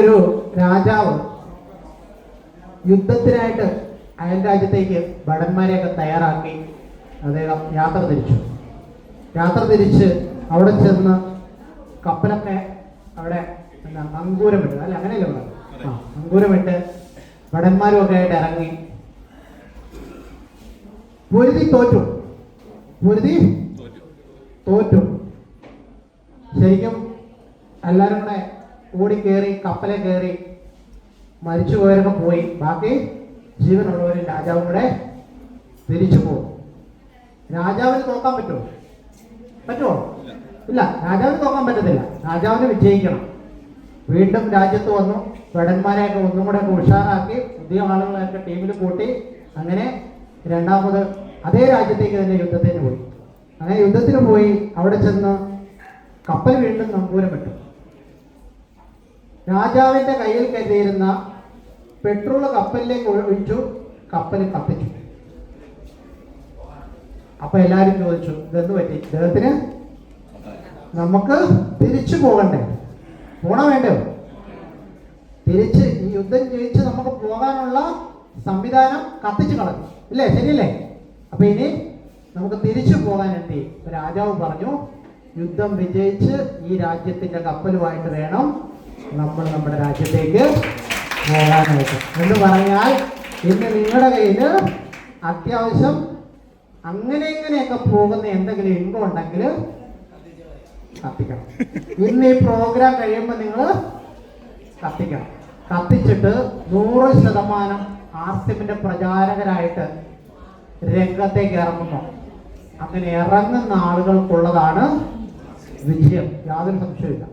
ഒരു രാജാവ് യുദ്ധത്തിനായിട്ട് അയൽ രാജ്യത്തേക്ക് ഭടന്മാരെയൊക്കെ തയ്യാറാക്കി അദ്ദേഹം യാത്ര തിരിച്ച് അവിടെ ചെന്ന് കപ്പലൊക്കെ അവിടെ അങ്കൂരമിട്ട് അല്ല അങ്ങനെയല്ല അങ്കൂരമിട്ട് ഭടന്മാരും ഒക്കെ ആയിട്ട് ഇറങ്ങി പൊരുതി തോറ്റു. ശരിക്കും എല്ലാവരും കൂടെ ഓടിക്കേറി കപ്പലെ കയറി മരിച്ചു പോയവരൊക്കെ പോയി, ബാക്കി ജീവനുള്ളവരും രാജാവും കൂടെ തിരിച്ചു പോകും. രാജാവിന് തോക്കാൻ പറ്റുമോ? ഇല്ല, രാജാവിന് തോക്കാൻ പറ്റത്തില്ല. രാജാവിന് വിജയിക്കണം. വീണ്ടും രാജ്യത്ത് വന്നു, ഭടന്മാരെയൊക്കെ ഒന്നും കൂടെ ഉഷാറാക്കി പുതിയ ആളുകളെയൊക്കെ ടീമിൽ കൂട്ടി അങ്ങനെ രണ്ടാമത് അതേ രാജ്യത്തേക്ക് തന്നെ യുദ്ധത്തിന് പോയി. അങ്ങനെ യുദ്ധത്തിന് പോയി അവിടെ ചെന്ന് കപ്പൽ വീണ്ടും നങ്കൂരമിട്ടു. രാജാവിന്റെ കയ്യിൽ കരുതിയിരുന്ന പെട്രോൾ കപ്പലിലേക്ക് ഒഴിച്ചു, കപ്പൽ കത്തിച്ചു. അപ്പൊ എല്ലാരും ചോദിച്ചു, ഇതെന്ത് പറ്റി? ഇദ്ദേഹത്തിന് നമുക്ക് തിരിച്ചു പോകണ്ടേ? വേണ്ടയോ? തിരിച്ച് ഈ യുദ്ധം ജയിച്ച് നമുക്ക് പോകാനുള്ള സംവിധാനം കത്തിച്ചു കളഞ്ഞു, ഇല്ലേ? ശരിയല്ലേ? അപ്പൊ ഇനി നമുക്ക് തിരിച്ചു പോകാൻ എന്ത്? രാജാവ് പറഞ്ഞു, യുദ്ധം വിജയിച്ച് ഈ രാജ്യത്തിന്റെ കപ്പലുമായിട്ട് വേണം നമ്മൾ നമ്മുടെ രാജ്യത്തേക്ക് പോകാനായിട്ട്. എന്ന് പറഞ്ഞാൽ ഇന്ന് നിങ്ങളുടെ കയ്യിൽ അത്യാവശ്യം ഇങ്ങനെയൊക്കെ പോകുന്ന എന്തെങ്കിലും ഇൻകം ഉണ്ടെങ്കിൽ കത്തിക്കണം. ഇന്ന് ഈ പ്രോഗ്രാം കഴിയുമ്പോൾ നിങ്ങൾ കത്തിക്കണം. കത്തിച്ചിട്ട് 100% ആർസിഎമ്മിന്റെ പ്രചാരകരായിട്ട് രംഗത്തേക്ക് ഇറങ്ങുന്നു. അങ്ങനെ ഇറങ്ങുന്ന ആളുകൾക്കുള്ളതാണ് വിജയം, യാതൊരു സംശയമില്ല.